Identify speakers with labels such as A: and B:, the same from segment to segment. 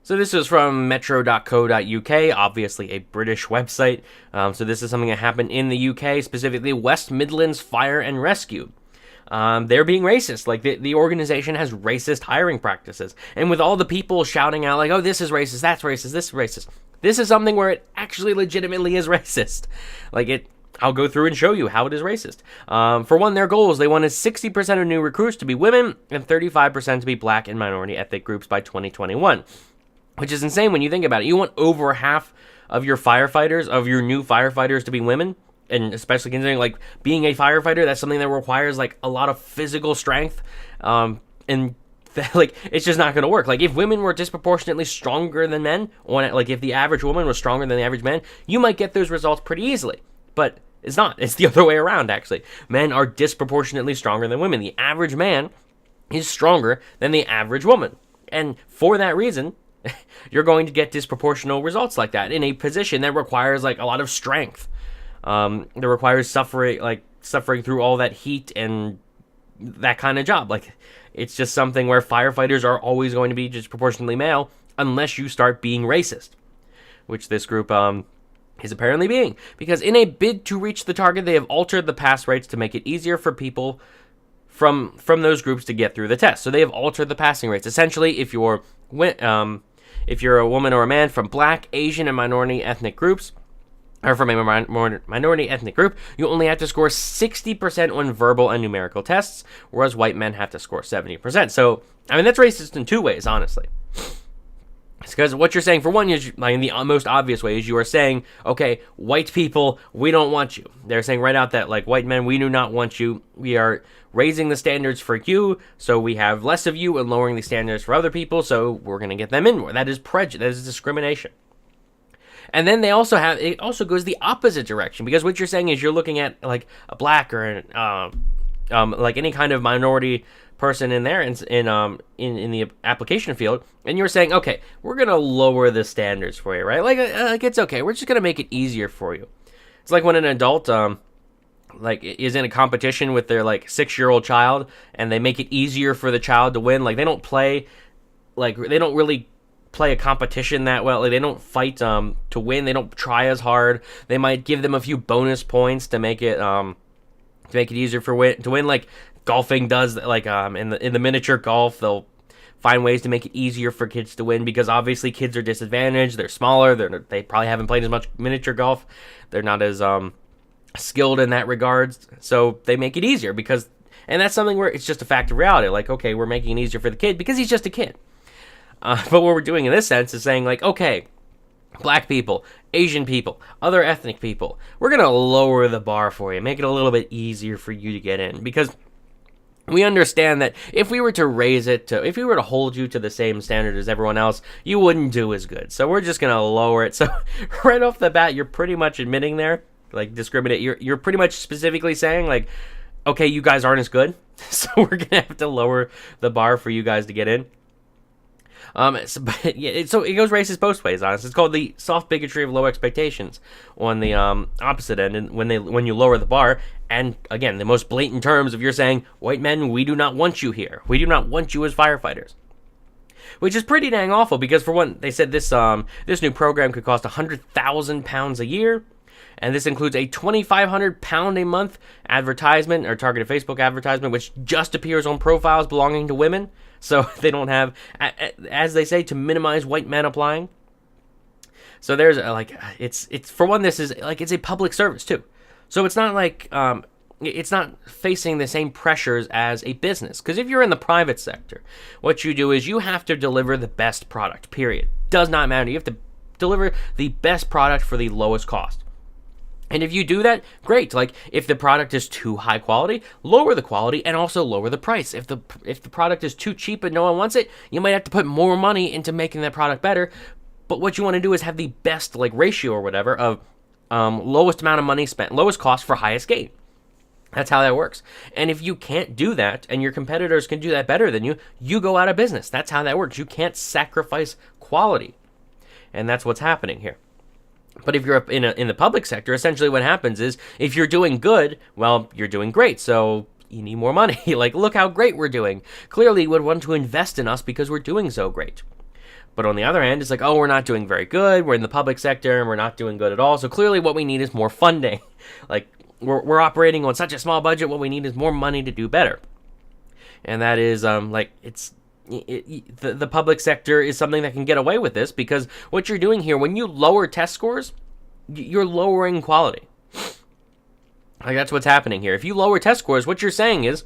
A: So this is from metro.co.uk, obviously a British website. So this is something that happened in the UK, specifically West Midlands Fire and Rescue. They're being racist. Like, the organization has racist hiring practices. And with all the people shouting out, like, oh, this is racist, that's racist, this is racist. This is something where it actually legitimately is racist. I'll go through and show you how it is racist. For one, their goals, they wanted 60% of new recruits to be women and 35% to be black and minority ethnic groups by 2021. Which is insane when you think about it. You want over half of your firefighters, of your new firefighters, to be women. And especially considering, like, being a firefighter, that's something that requires, like, a lot of physical strength. It's just not going to work. Like, if women were disproportionately stronger than men, like, if the average woman was stronger than the average man, you might get those results pretty easily. But it's not. It's the other way around, actually. Men are disproportionately stronger than women. The average man is stronger than the average woman. And for that reason, you're going to get disproportional results like that in a position that requires, like, a lot of strength. That requires suffering through all that heat and that kind of job. Like, it's just something where firefighters are always going to be disproportionately male unless you start being racist, which this group is apparently being. Because in a bid to reach the target, they have altered the pass rates to make it easier for people from those groups to get through the test. So they have altered the passing rates. Essentially, if you're a woman or a man from black, Asian, and minority ethnic groups, or from a minority ethnic group, you only have to score 60% on verbal and numerical tests, whereas white men have to score 70%. So, I mean, that's racist in two ways, honestly. It's because what you're saying, for one, is, like, the most obvious way is you are saying, okay, white people, we don't want you. They're saying right out that, like, white men, we do not want you. We are raising the standards for you, so we have less of you, and lowering the standards for other people, so we're going to get them in more. That is prejudice. That is discrimination. And then it also goes the opposite direction, because what you're saying is you're looking at, like, a black or like any kind of minority person in there in the application field, and you're saying, okay, we're gonna lower the standards for you, right? Like it's okay, we're just gonna make it easier for you. It's like when an adult is in a competition with their, like, 6-year-old child, and they make it easier for the child to win. Like, they don't really play a competition that well. Like, they don't fight to win. They don't try as hard. They might give them a few bonus points to make it easier to win. Like golfing does. Like in the miniature golf, they'll find ways to make it easier for kids to win, because obviously kids are disadvantaged. They're smaller. They probably haven't played as much miniature golf. They're not as skilled in that regards. So they make it easier and that's something where it's just a fact of reality. Like, okay, we're making it easier for the kid because he's just a kid. But what we're doing in this sense is saying, like, okay, black people, Asian people, other ethnic people, we're going to lower the bar for you, make it a little bit easier for you to get in, because we understand that if we were to hold you to the same standard as everyone else, you wouldn't do as good. So we're just going to lower it. So right off the bat, you're pretty much admitting there, like, discriminate. You're pretty much specifically saying, like, okay, you guys aren't as good, so we're going to have to lower the bar for you guys to get in. So it goes racist both ways, honestly. It's called the soft bigotry of low expectations on the opposite end, and when you lower the bar. And again, the most blatant terms of you're saying, white men, we do not want you here. We do not want you as firefighters. Which is pretty dang awful, because for one, they said this new program could cost £100,000 a year. And this includes a £2,500 a month advertisement, or targeted Facebook advertisement, which just appears on profiles belonging to women. So they don't have, as they say, to minimize white men applying. So there's it's for one, this is like, it's a public service too. So it's not like it's not facing the same pressures as a business. Because if you're in the private sector, what you do is you have to deliver the best product, period. Does not matter. You have to deliver the best product for the lowest cost. And if you do that, great. Like, if the product is too high quality, lower the quality and also lower the price. If the product is too cheap and no one wants it, you might have to put more money into making that product better. But what you want to do is have the best, like, ratio or whatever of lowest amount of money spent, lowest cost for highest gain. That's how that works. And if you can't do that, and your competitors can do that better than you, you go out of business. That's how that works. You can't sacrifice quality. And that's what's happening here. But if you're in the public sector, essentially what happens is, if you're doing good, well, you're doing great, so you need more money. Like, look how great we're doing. Clearly, you would want to invest in us because we're doing so great. But on the other hand, it's like, oh, we're not doing very good. We're in the public sector and we're not doing good at all. So clearly what we need is more funding. Like, we're operating on such a small budget. What we need is more money to do better. And that is, the public sector is something that can get away with this, because what you're doing here, when you lower test scores, you're lowering quality. Like, that's what's happening here. If you lower test scores, what you're saying is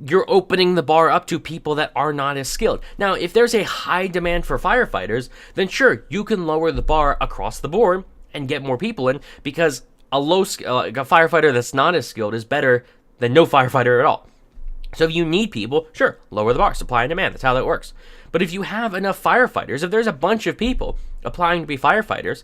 A: you're opening the bar up to people that are not as skilled. Now, if there's a high demand for firefighters, then sure, you can lower the bar across the board and get more people in, because a firefighter that's not as skilled is better than no firefighter at all. So if you need people, sure, lower the bar, supply and demand. That's how that works. But if you have enough firefighters, if there's a bunch of people applying to be firefighters,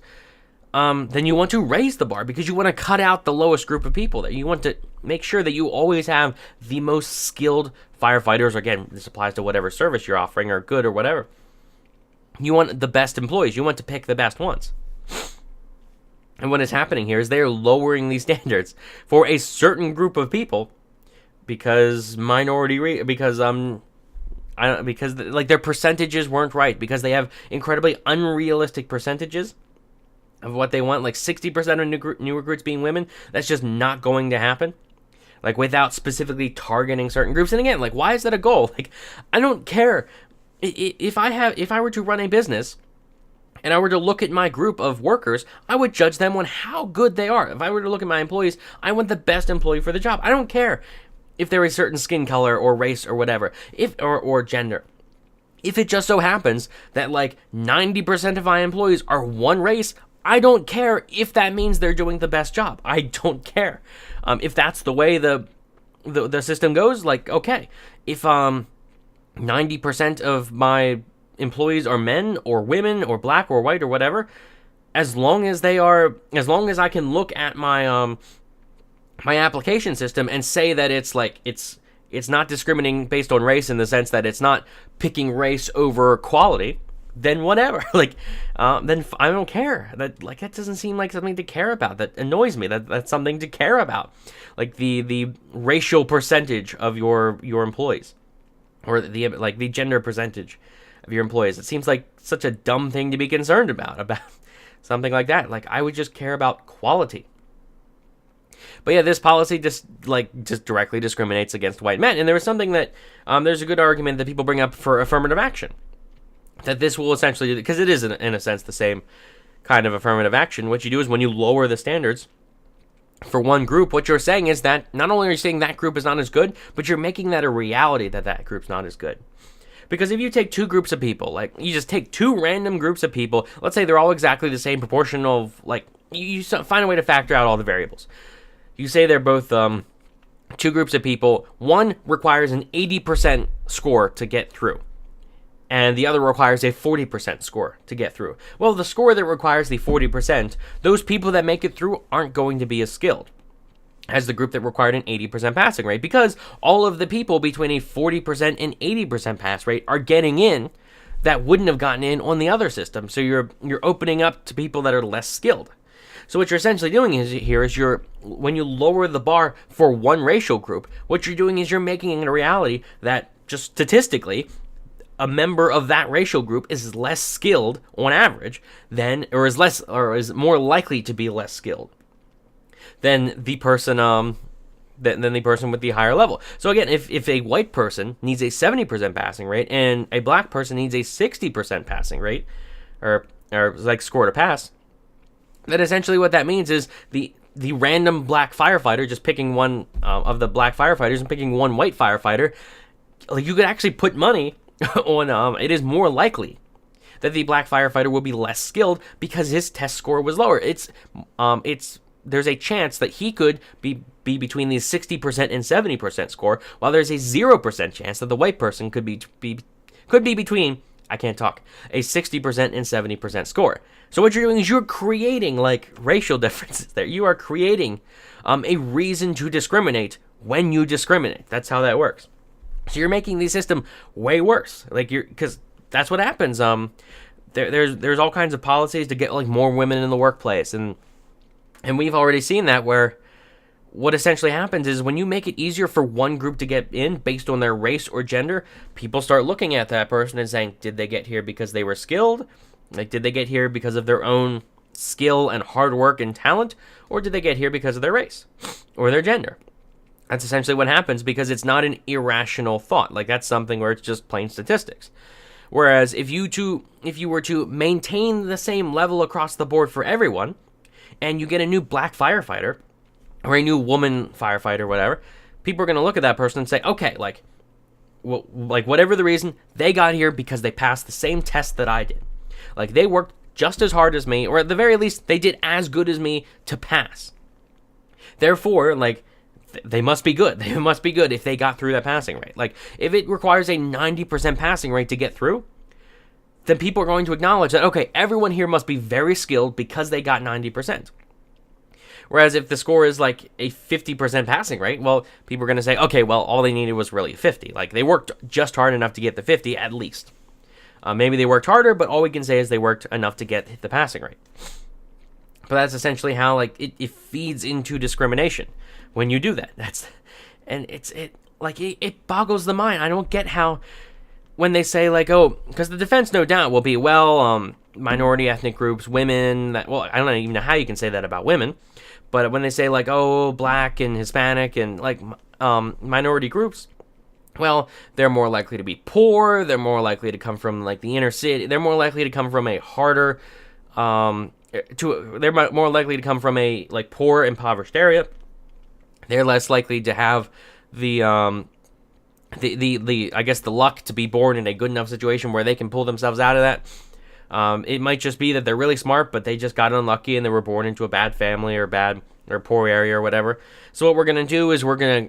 A: then you want to raise the bar, because you want to cut out the lowest group of people. That you want to make sure that you always have the most skilled firefighters. Again, this applies to whatever service you're offering, or good, or whatever. You want the best employees. You want to pick the best ones. And what is happening here is they're lowering these standards for a certain group of people, because their percentages weren't right, because they have incredibly unrealistic percentages of what they want. Like 60% of new recruits being women, that's just not going to happen. Like, without specifically targeting certain groups. And again, like, why is that a goal? Like, I don't care if I were to run a business and I were to look at my group of workers, I would judge them on how good they are. If I were to look at my employees, I want the best employee for the job. I don't care if they're a certain skin color or race or whatever, or gender. If it just so happens that like 90% of my employees are one race, I don't care if that means they're doing the best job. I don't care. If that's the way the system goes, like, okay. If 90% of my employees are men or women or black or white or whatever, as long as I can look at my my application system and say that it's not discriminating based on race, in the sense that it's not picking race over quality, then whatever. Then I don't care. That doesn't seem like something to care about. That annoys me. That's something to care about. Like the racial percentage of your employees, or the gender percentage of your employees. It seems like such a dumb thing to be concerned about something like that. Like, I would just care about quality. But yeah, this policy just directly discriminates against white men. And there was something that there's a good argument that people bring up for affirmative action, that this will essentially, because it is in a sense the same kind of affirmative action. What you do is, when you lower the standards for one group, what you're saying is that not only are you saying that group is not as good, but you're making that a reality that group's not as good. Because if you take two groups of people, like, you just take two random groups of people, let's say they're all exactly the same proportion of, like, you find a way to factor out all the variables. You say they're both two groups of people. One requires an 80% score to get through, and the other requires a 40% score to get through. Well, the score that requires the 40%, those people that make it through aren't going to be as skilled as the group that required an 80% passing rate, because all of the people between a 40% and 80% pass rate are getting in that wouldn't have gotten in on the other system. So you're opening up to people that are less skilled. So what you're essentially doing is when you lower the bar for one racial group, what you're doing is you're making it a reality that, just statistically, a member of that racial group is less skilled on average is more likely to be less skilled than the person than the person with the higher level. So again, if a white person needs a 70% passing rate and a black person needs a 60% passing rate, or like score to pass, then essentially what that means is the random black firefighter, just picking one of the black firefighters and picking one white firefighter, like, you could actually put money on it is more likely that the black firefighter will be less skilled because his test score was lower. There's a chance that he could be between the 60% and 70% score, while there's a 0% chance that the white person could be between, a 60% and 70% score. So what you're doing is you're creating, like, racial differences there. You are creating a reason to discriminate when you discriminate. That's how that works. So you're making the system way worse, because that's what happens. There's all kinds of policies to get, like, more women in the workplace, and we've already seen that where what essentially happens is when you make it easier for one group to get in based on their race or gender, people start looking at that person and saying, did they get here because they were skilled? Like, did they get here because of their own skill and hard work and talent? Or did they get here because of their race or their gender? That's essentially what happens, because it's not an irrational thought. Like, that's something where it's just plain statistics. Whereas if you were to maintain the same level across the board for everyone, and you get a new black firefighter or a new woman firefighter, whatever, people are going to look at that person and say, okay, like whatever the reason, they got here because they passed the same test that I did. Like, they worked just as hard as me, or at the very least, they did as good as me to pass. Therefore, like, they must be good. They must be good if they got through that passing rate. Like, if it requires a 90% passing rate to get through, then people are going to acknowledge that, okay, everyone here must be very skilled because they got 90%. Whereas if the score is like a 50% passing rate, well, people are going to say, okay, well, all they needed was really 50. Like, they worked just hard enough to get the 50 at least. Maybe they worked harder, but all we can say is they worked enough to get the passing rate. But that's essentially how, like, it feeds into discrimination when you do that. It boggles the mind. I don't get how, when they say, like, oh, because the defense no doubt will be, well, minority ethnic groups, women, I don't even know how you can say that about women, but when they say, like, oh, black and Hispanic and, like, minority groups, well, they're more likely to be poor, they're more likely to come from, like, the inner city, they're more likely to come from a harder, they're more likely to come from a, like, poor, impoverished area. They're less likely to have the I guess the luck to be born in a good enough situation where they can pull themselves out of that. It might just be that they're really smart, but they just got unlucky and they were born into a bad family or poor area or whatever. So what we're gonna do is we're gonna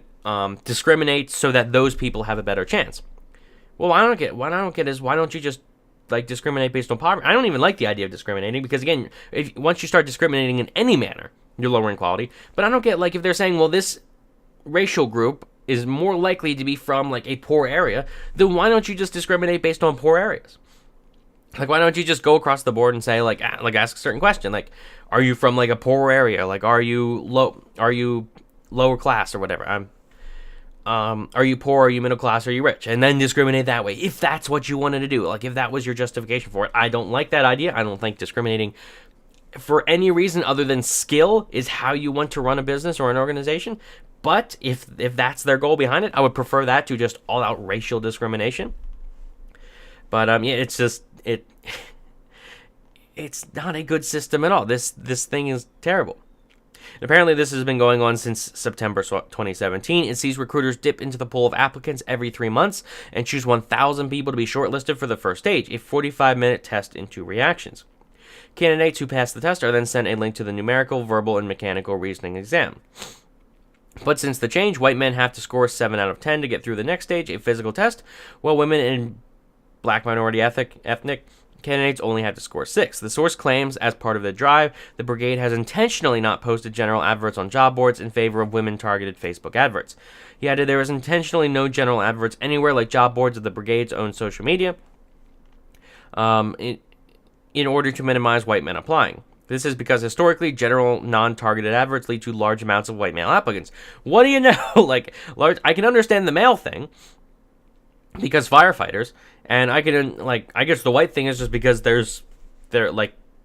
A: discriminate so that those people have a better chance. Well, what I don't get is why don't you just, like, discriminate based on poverty? I don't even like the idea of discriminating, because again, once you start discriminating in any manner, you're lowering quality. But I don't get, like, if they're saying, well, this racial group is more likely to be from, like, a poor area, then why don't you just discriminate based on poor areas? Like, why don't you just go across the board and say, like ask a certain question, like, are you from, like, a poor area? Like, are you lower class or whatever? Are you poor? Are you middle class? Are you rich? And then discriminate that way, if that's what you wanted to do. Like, if that was your justification for it. I don't like that idea. I don't think discriminating for any reason other than skill is how you want to run a business or an organization. But if that's their goal behind it, I would prefer that to just all-out racial discrimination. But yeah, it's just it's not a good system at all. This thing is terrible. And apparently, this has been going on since September 2017. It sees recruiters dip into the pool of applicants every 3 months and choose 1,000 people to be shortlisted for the first stage, a 45-minute test in 2 reactions. Candidates who pass the test are then sent a link to the numerical, verbal, and mechanical reasoning exam. But since the change, white men have to score 7 out of 10 to get through the next stage, a physical test, while women and black minority ethnic candidates only have to score 6. The source claims, as part of the drive, the brigade has intentionally not posted general adverts on job boards in favor of women-targeted Facebook adverts. He added there is intentionally no general adverts anywhere like job boards of the brigade's own social media, in order to minimize white men applying. This is because historically, general non-targeted adverts lead to large amounts of white male applicants. What do you know? Like, I can understand the male thing, because firefighters, and I guess the white thing is just because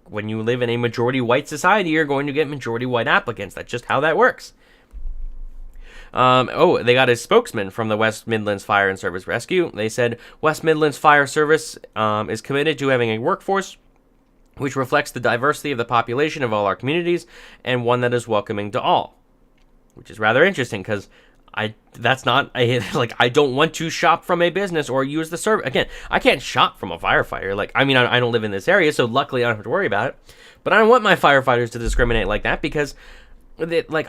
A: when you live in a majority white society, you're going to get majority white applicants. That's just how that works. They got a spokesman from the West Midlands Fire and Service Rescue. They said, West Midlands Fire Service is committed to having a workforce which reflects the diversity of the population of all our communities and one that is welcoming to all. Which is rather interesting, because I don't want to shop from a business or use the service. Again, I can't shop from a firefighter. I don't live in this area, so luckily I don't have to worry about it. But I don't want my firefighters to discriminate like that, because I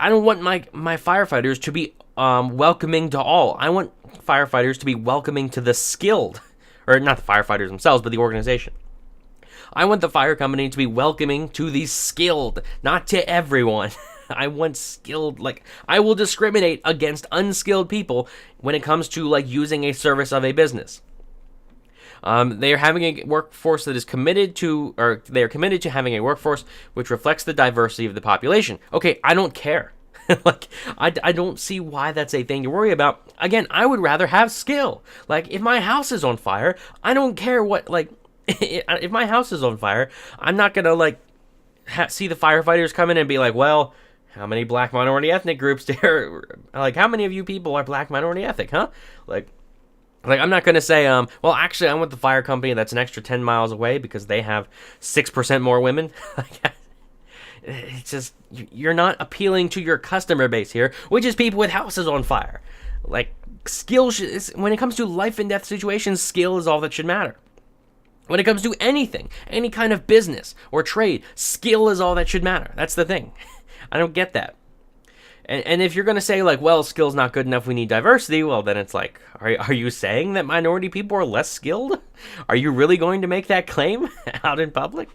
A: don't want my firefighters to be welcoming to all. I want firefighters to be welcoming to the skilled, or not the firefighters themselves, but the organization. I want the fire company to be welcoming to the skilled, not to everyone. I want skilled, I will discriminate against unskilled people when it comes to, using a service of a business. They are having a workforce that is committed to, or they are committed to having a workforce which reflects the diversity of the population. Okay, I don't care. Like, I don't see why that's a thing to worry about. Again, I would rather have skill. Like, if my house is on fire, I don't care what, like, if my house is on fire, I'm not gonna, like, see the firefighters come in and be like, well, how many black minority ethnic groups there? Like, how many of you people are black minority ethnic, huh? Like I'm not going to say, well, actually, I'm with the fire company that's an extra 10 miles away because they have 6% more women. It's just, you're not appealing to your customer base here, which is people with houses on fire. Like, skill, when it comes to life and death situations, skill is all that should matter. When it comes to anything, any kind of business or trade, skill is all that should matter. That's the thing. I don't get that. And if you're going to say, like, well, skill's not good enough, we need diversity, well, then it's like, are you saying that minority people are less skilled? Are you really going to make that claim out in public?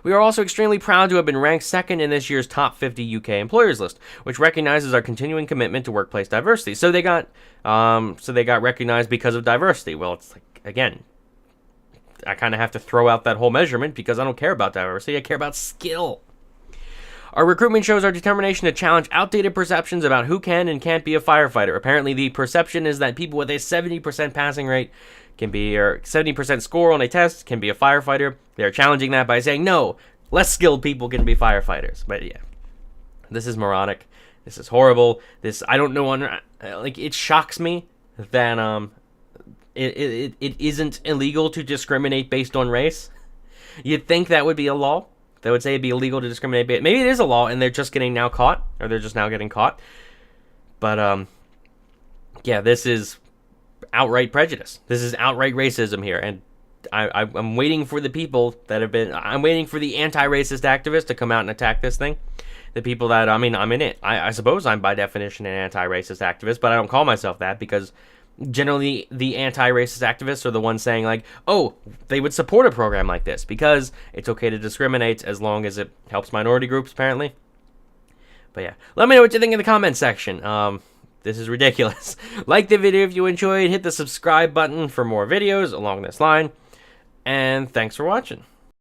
A: We are also extremely proud to have been ranked second in this year's top 50 UK employers list, which recognizes our continuing commitment to workplace diversity. So they got recognized because of diversity. Well, it's like, again, I kind of have to throw out that whole measurement because I don't care about diversity. I care about skill. Our recruitment shows our determination to challenge outdated perceptions about who can and can't be a firefighter. Apparently, the perception is that people with a 70% passing rate can be, or 70% score on a test can be a firefighter. They're challenging that by saying, no, less skilled people can be firefighters. But yeah, this is moronic. This is horrible. I don't know, like, it shocks me that it isn't illegal to discriminate based on race. You'd think that would be a law. They would say it'd be illegal to discriminate. Maybe it is a law, and they're just getting now caught, or they're just now getting caught. But yeah, this is outright prejudice. This is outright racism here, and I'm waiting for the people that have been. I'm waiting for the anti-racist activists to come out and attack this thing. The people that I'm in it. I suppose I'm by definition an anti-racist activist, but I don't call myself that because generally the anti-racist activists are the ones saying, like, oh, they would support a program like this because it's okay to discriminate as long as it helps minority groups, apparently. But yeah, let me know what you think in the comments section. This is ridiculous. Like the video if you enjoyed, hit the subscribe button for more videos along this line, and thanks for watching.